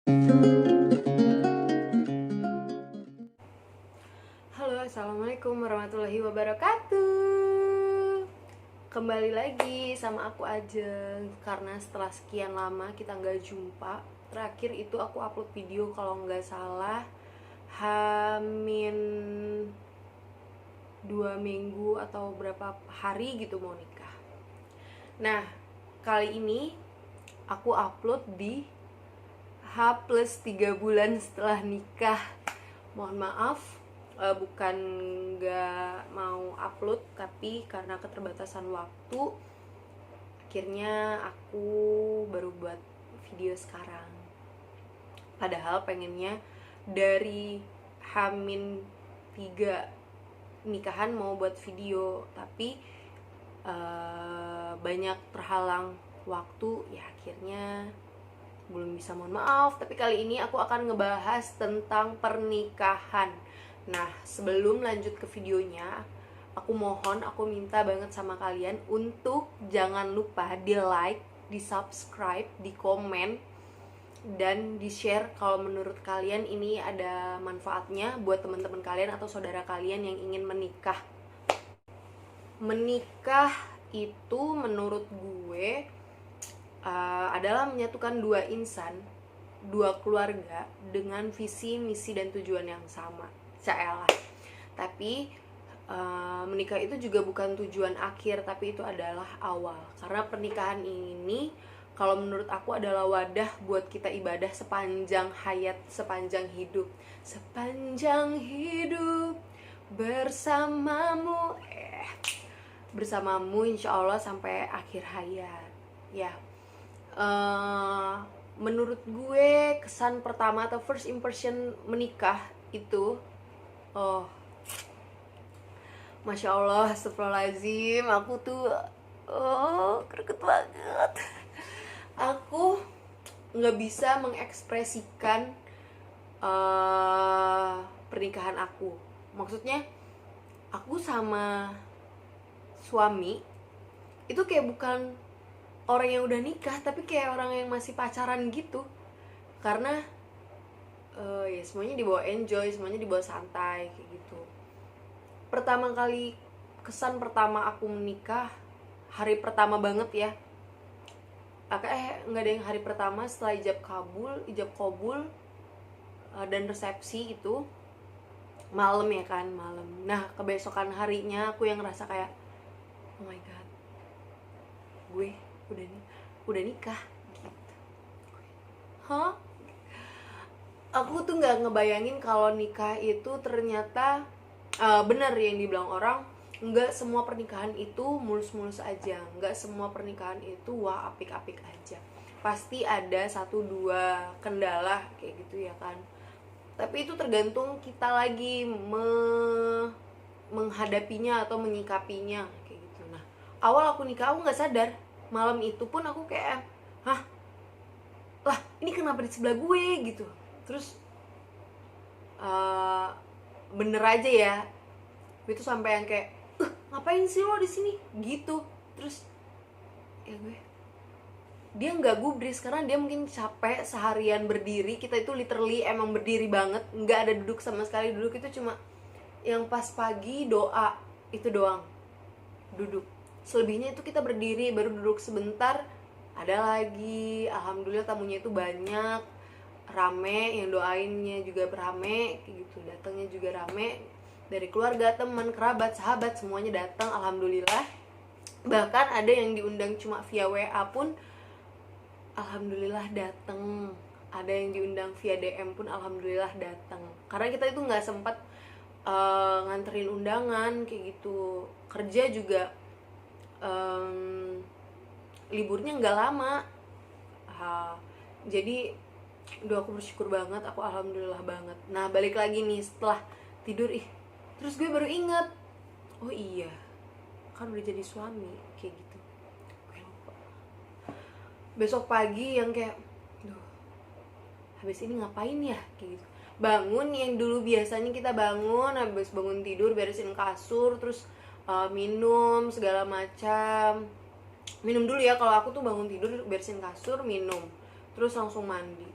Halo, assalamualaikum warahmatullahi wabarakatuh. Kembali lagi sama aku Ajeng. Karena setelah sekian lama kita nggak jumpa, terakhir itu aku upload video kalau nggak salah Hamin 2 minggu atau berapa hari gitu mau nikah. Nah, kali ini aku upload di H plus 3 bulan setelah nikah. Mohon maaf, bukan nggak mau upload, tapi karena keterbatasan waktu akhirnya aku baru buat video sekarang. Padahal pengennya dari Hamin 3 nikahan mau buat video, tapi banyak terhalang waktu, ya akhirnya belum bisa, mohon maaf. Tapi kali ini aku akan ngebahas tentang pernikahan. Nah, sebelum lanjut ke videonya, aku minta banget sama kalian untuk jangan lupa di like, di subscribe, di komen, dan di share kalau menurut kalian ini ada manfaatnya buat teman-teman kalian atau saudara kalian yang ingin menikah. Menikah itu menurut gue adalah menyatukan dua insan, dua keluarga dengan visi, misi, dan tujuan yang sama. Caelah. Tapi menikah itu juga bukan tujuan akhir, tapi itu adalah awal. Karena pernikahan ini kalau menurut aku adalah wadah buat kita ibadah sepanjang hayat, sepanjang hidup. Sepanjang hidup bersamamu, bersamamu insya Allah sampai akhir hayat. Ya, menurut gue kesan pertama atau first impression menikah itu, Masya Allah, astagfirullahaladzim, aku tuh greget banget. Aku nggak bisa mengekspresikan pernikahan aku. Maksudnya aku sama suami itu kayak bukan orang yang udah nikah, tapi kayak orang yang masih pacaran gitu. Karena ya semuanya dibawa enjoy, semuanya dibawa santai kayak gitu. Pertama kali, kesan pertama aku menikah, hari pertama banget ya. Nggak ada yang hari pertama, setelah ijab kabul dan resepsi itu malam ya kan, malam. Nah, kebesokan harinya aku yang ngerasa kayak, oh my god, gue udah nikah gitu. Hah? Aku tuh nggak ngebayangin kalau nikah itu ternyata benar yang dibilang orang, nggak semua pernikahan itu mulus-mulus aja, nggak semua pernikahan itu wah apik-apik aja. Pasti ada 1-2 kendala kayak gitu ya kan. Tapi itu tergantung kita lagi menghadapinya atau menyikapinya kayak gitu. Nah, awal aku nikah aku nggak sadar, malam itu pun aku kayak, hah, lah ini kenapa di sebelah gue gitu. Terus bener aja ya, gue tuh sampai yang kayak, ngapain sih lo di sini gitu. Terus ya dia nggak gubris karena dia mungkin capek seharian berdiri. Kita itu literally emang berdiri banget, nggak ada duduk sama sekali. Duduk itu cuma yang pas pagi doa itu doang, duduk. Selebihnya itu kita berdiri, baru duduk sebentar ada lagi. Alhamdulillah tamunya itu banyak, rame, yang doainnya juga rame kayak gitu, datangnya juga rame, dari keluarga, teman, kerabat, sahabat, semuanya datang alhamdulillah. Bahkan ada yang diundang cuma via WA pun alhamdulillah datang. Ada yang diundang via DM pun alhamdulillah datang. Karena kita itu nggak sempat nganterin undangan kayak gitu. Kerja juga liburnya nggak lama. Jadi aku bersyukur banget, aku alhamdulillah banget. Nah, balik lagi nih setelah tidur, terus gue baru ingat, oh iya kan udah jadi suami kayak gitu. Gue lupa. Besok pagi yang kayak, habis ini ngapain ya kayak gitu. Bangun, yang dulu biasanya kita bangun, habis bangun tidur beresin kasur, terus minum segala macam. Minum dulu ya, kalau aku tuh bangun tidur beresin kasur, minum, terus langsung mandi.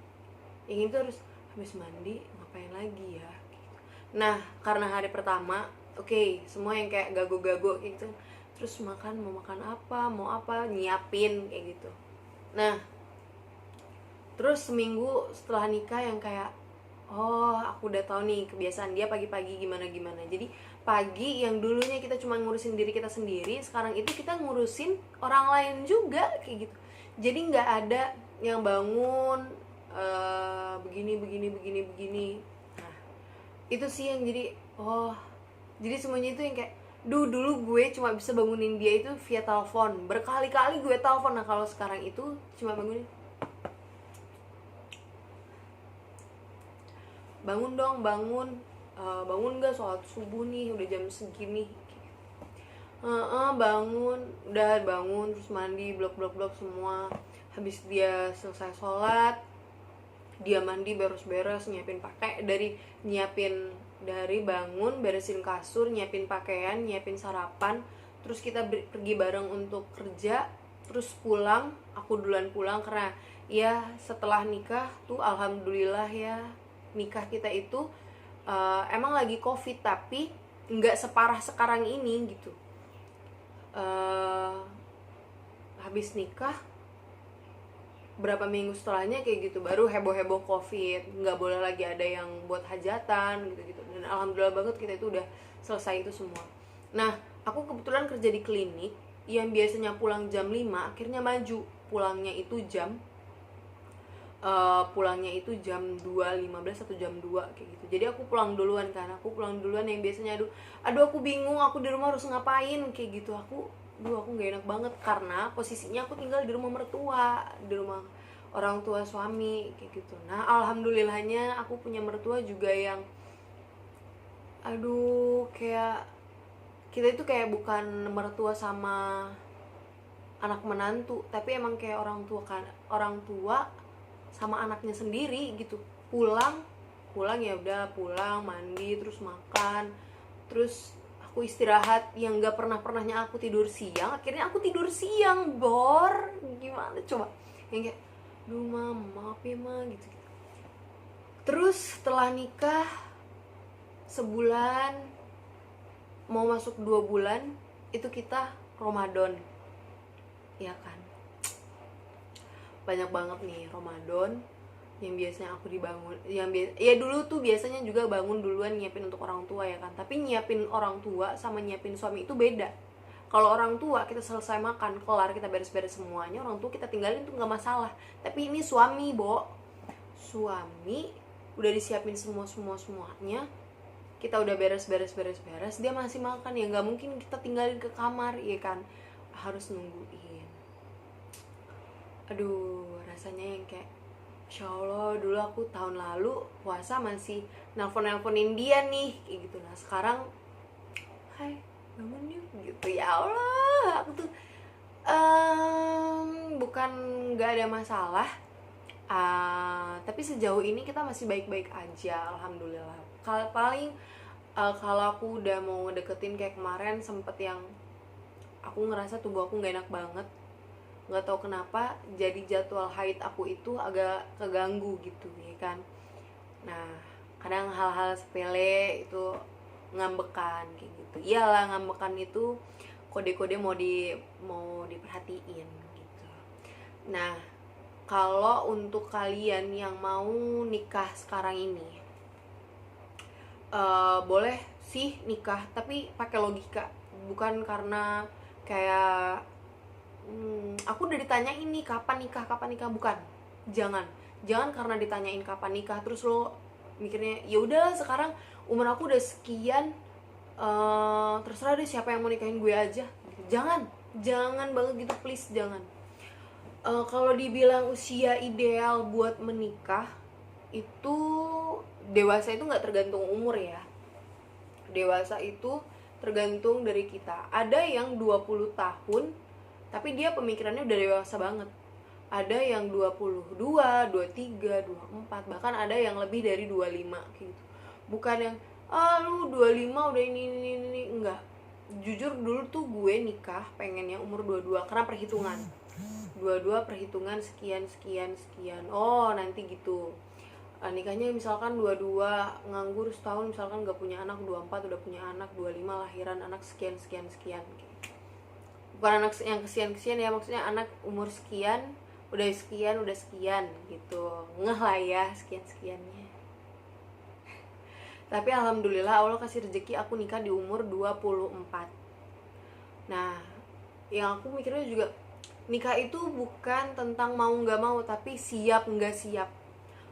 yang itu harus habis mandi ngapain lagi ya gitu. Nah karena hari pertama oke, semua yang kayak gago-gago gitu, terus mau makan apa, mau apa, nyiapin kayak gitu. Nah terus seminggu setelah nikah yang kayak oh aku udah tahu nih kebiasaan dia pagi-pagi gimana gimana. Jadi pagi yang dulunya kita cuma ngurusin diri kita sendiri, sekarang itu kita ngurusin orang lain juga kayak gitu. Jadi nggak ada yang bangun begini. Nah itu sih yang jadi oh, jadi semuanya itu yang kayak dulu gue cuma bisa bangunin dia itu via telepon, berkali-kali gue telepon. Nah kalau sekarang itu cuma bangunin, bangun dong, bangun gak sholat subuh nih udah jam segini. Bangun, udah bangun terus mandi blok semua. Habis dia selesai sholat, dia mandi beres-beres, nyiapin dari bangun, beresin kasur, nyiapin pakaian, nyiapin sarapan. Terus kita pergi bareng untuk kerja. Terus pulang, aku duluan pulang karena ya setelah nikah tuh alhamdulillah ya, nikah kita itu emang lagi covid tapi nggak separah sekarang ini gitu. Habis nikah berapa minggu setelahnya kayak gitu baru heboh covid, nggak boleh lagi ada yang buat hajatan gitu. Dan alhamdulillah banget kita itu udah selesai itu semua. Nah aku kebetulan kerja di klinik yang biasanya pulang jam 5 akhirnya maju pulangnya itu jam 2:15 atau jam 2 kayak gitu. Jadi aku pulang duluan yang biasanya aduh aku bingung aku di rumah harus ngapain kayak gitu. Aku nggak enak banget karena posisinya aku tinggal di rumah mertua, di rumah orang tua suami kayak gitu. Nah alhamdulillahnya aku punya mertua juga yang kayak kita itu kayak bukan mertua sama anak menantu, tapi emang kayak orang tua sama anaknya sendiri gitu. Pulang ya udah pulang, mandi, terus makan, terus aku istirahat. Yang nggak pernahnya aku tidur siang, akhirnya aku tidur siang, bor. Gimana coba? Yang kayak, duh mam, maaf ya ma, gitu. Terus setelah nikah sebulan, mau masuk 2 bulan, itu kita Ramadan, ya kan? Banyak banget nih Ramadan yang biasanya aku dibangun, ya dulu tuh biasanya juga bangun duluan nyiapin untuk orang tua ya kan. Tapi nyiapin orang tua sama nyiapin suami itu beda. Kalau orang tua kita selesai makan kelar, kita beres-beres semuanya, orang tua kita tinggalin tuh nggak masalah. Tapi ini suami udah disiapin semuanya, kita udah beres, dia masih makan, ya nggak mungkin kita tinggalin ke kamar ya kan, harus nungguin. Aduh rasanya yang kayak Insya Allah dulu aku tahun lalu puasa masih nelponin dia nih kayak gitu. Nah sekarang hai bangun yuk gitu. Ya Allah aku tuh bukan nggak ada masalah, tapi sejauh ini kita masih baik-baik aja alhamdulillah. Kalau aku udah mau deketin kayak kemarin sempet yang aku ngerasa tubuh aku nggak enak banget, nggak tahu kenapa jadi jadwal haid aku itu agak keganggu gitu ya kan. Nah kadang hal-hal sepele itu ngambekan kayak gitu. Iyalah ngambekan itu kode-kode mau diperhatiin gitu. Nah kalau untuk kalian yang mau nikah sekarang ini, boleh sih nikah tapi pakai logika, bukan karena kayak aku udah ditanyain nih kapan nikah, bukan. Jangan karena ditanyain kapan nikah terus lo mikirnya ya udahlah sekarang umur aku udah sekian, terserah deh siapa yang mau nikahin gue aja. Jangan banget gitu, please jangan. Kalau dibilang usia ideal buat menikah itu, dewasa itu nggak tergantung umur ya. Dewasa itu tergantung dari kita. Ada yang 20 tahun tapi dia pemikirannya udah dewasa banget. Ada yang 22, 23, 24, bahkan ada yang lebih dari 25 gitu. Bukan yang lu 25 udah ini enggak. Jujur dulu tuh gue nikah pengennya umur 22 karena perhitungan. 22 perhitungan sekian. Oh, nanti gitu. nikahnya misalkan 22, nganggur setahun misalkan gak punya anak, 24 udah punya anak, 25 lahiran anak sekian sekian sekian. Bukan anak yang kesian-kesian ya, maksudnya anak umur sekian udah sekian gitu, ngeh lah ya sekian sekiannya. Tapi alhamdulillah Allah kasih rezeki aku nikah di umur 24. Nah, yang aku mikirnya juga, nikah itu bukan tentang mau nggak mau, tapi siap nggak siap.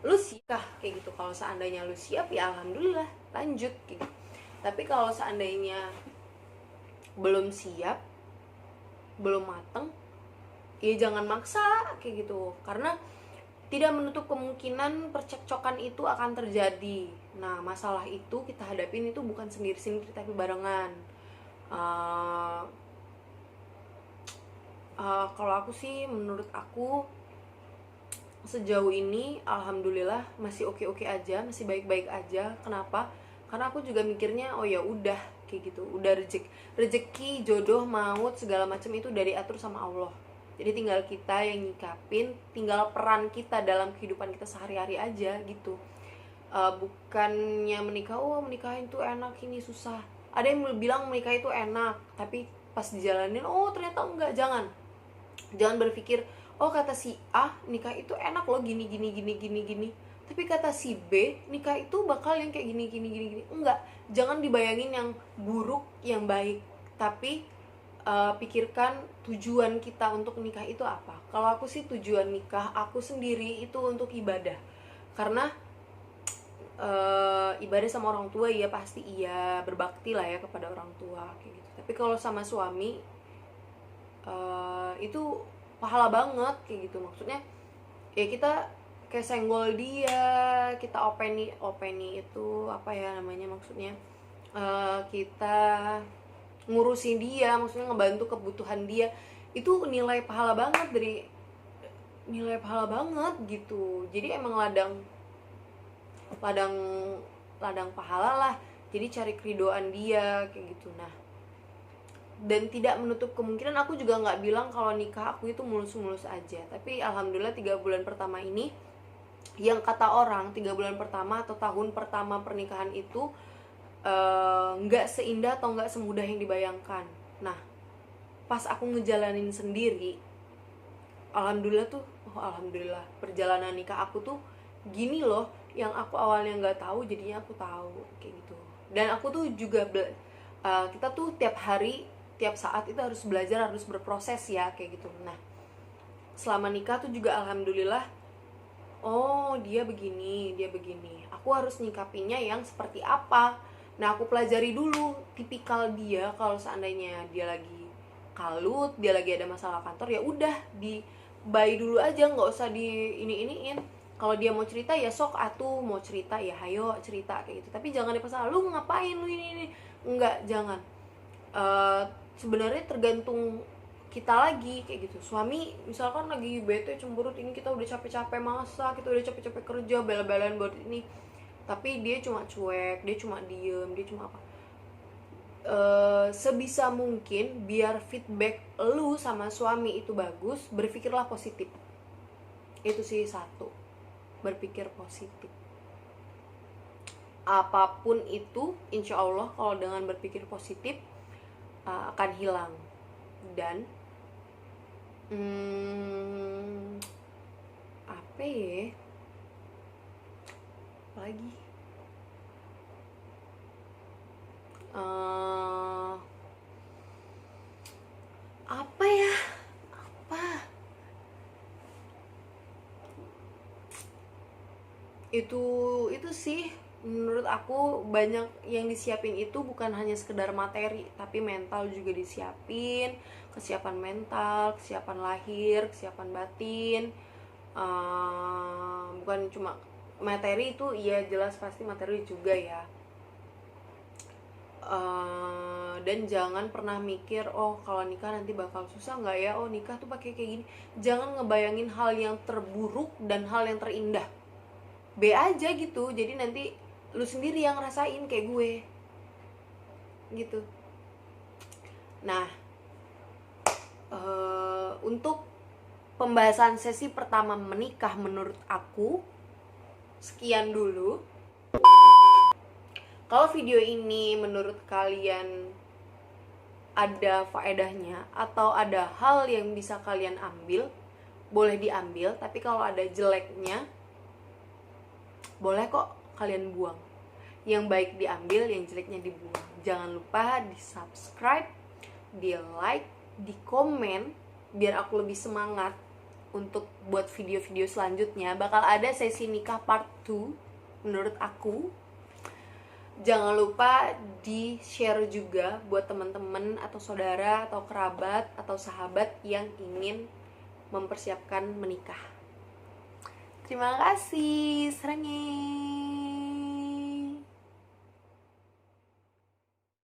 Lu siap kayak gitu, kalau seandainya lu siap ya alhamdulillah lanjut gitu. Tapi kalau seandainya belum siap, belum mateng, ya jangan maksa kayak gitu, karena tidak menutup kemungkinan percekcokan itu akan terjadi. Nah, masalah itu kita hadapin itu bukan sendiri-sendiri tapi barengan. Kalau aku sih, menurut aku sejauh ini alhamdulillah masih oke-oke aja, masih baik-baik aja. Kenapa? Karena aku juga mikirnya, oh ya udah kayak gitu, udah rezeki, jodoh, maut segala macam itu udah diatur sama Allah. Jadi tinggal kita yang nyikapin, tinggal peran kita dalam kehidupan kita sehari-hari aja gitu. Bukannya menikah, oh menikahin tuh enak, ini susah. Ada yang bilang menikah itu enak, tapi pas dijalanin, oh ternyata enggak. Jangan berpikir, oh kata si A nikah itu enak loh gini. Tapi kata si B nikah itu bakal yang kayak gini. Enggak, jangan dibayangin yang buruk, yang baik. Tapi pikirkan tujuan kita untuk nikah itu apa. Kalau aku sih tujuan nikah aku sendiri itu untuk ibadah. Karena ibadah sama orang tua ya pasti iya, berbakti lah ya kepada orang tua kayak gitu. Tapi kalau sama suami itu pahala banget kayak gitu. Maksudnya ya kita kayak senggol dia, kita openi itu apa ya namanya, maksudnya kita ngurusin dia, maksudnya ngebantu kebutuhan dia, itu nilai pahala banget gitu. Jadi emang ladang pahala lah, jadi cari keridoan dia kayak gitu. Nah, dan tidak menutup kemungkinan, aku juga nggak bilang kalau nikah aku itu mulus-mulus aja. Tapi alhamdulillah 3 bulan pertama ini, yang kata orang 3 bulan pertama atau tahun pertama pernikahan itu nggak seindah atau nggak semudah yang dibayangkan. Nah, pas aku ngejalanin sendiri, alhamdulillah perjalanan nikah aku tuh gini loh, yang aku awalnya nggak tahu jadinya aku tahu kayak gitu. Dan aku tuh juga kita tuh tiap hari, tiap saat itu harus belajar, harus berproses ya kayak gitu. Nah, selama nikah tuh juga alhamdulillah, oh dia begini, aku harus nyikapinya yang seperti apa. Nah, aku pelajari dulu tipikal dia. Kalau seandainya dia lagi kalut, dia lagi ada masalah kantor, ya udah di bye dulu aja, nggak usah di iniin. Kalau dia mau cerita ya sok atuh, mau cerita ya hayo cerita kayak gitu. Tapi jangan dipaksa, lu ngapain lu ini. Enggak, jangan. Sebenarnya tergantung kita lagi kayak gitu. Suami misalkan lagi bete, cemberut, ini kita udah capek-capek masak, kita udah capek-capek kerja, bela-belain buat ini, tapi dia cuma cuek, dia cuma diem, dia cuma apa, sebisa mungkin biar feedback lu sama suami itu bagus, berpikirlah positif. Itu sih satu, berpikir positif. Apapun itu, insya Allah kalau dengan berpikir positif akan hilang. Dan apa ya lagi, apa ya, itu sih menurut aku. Banyak yang disiapin itu bukan hanya sekedar materi, tapi mental juga disiapin. Kesiapan mental, kesiapan lahir, kesiapan batin. Bukan cuma materi, itu ya jelas pasti materi juga ya. Dan jangan pernah mikir, oh kalau nikah nanti bakal susah nggak ya, oh nikah tuh pakai kayak gini. Jangan ngebayangin hal yang terburuk dan hal yang terindah. B aja gitu, jadi nanti lu sendiri yang ngerasain kayak gue gitu. Nah, untuk pembahasan sesi pertama menikah menurut aku, sekian dulu. Kalau video ini menurut kalian ada faedahnya atau ada hal yang bisa kalian ambil, boleh diambil. Tapi kalau ada jeleknya, boleh kok kalian buang. Yang baik diambil, yang jeleknya dibuang. Jangan lupa di subscribe, di like, di komen, biar aku lebih semangat untuk buat video-video selanjutnya. Bakal ada sesi nikah part 2 menurut aku. Jangan lupa di share juga buat teman-teman atau saudara atau kerabat atau sahabat yang ingin mempersiapkan menikah. Terima kasih, serangnya.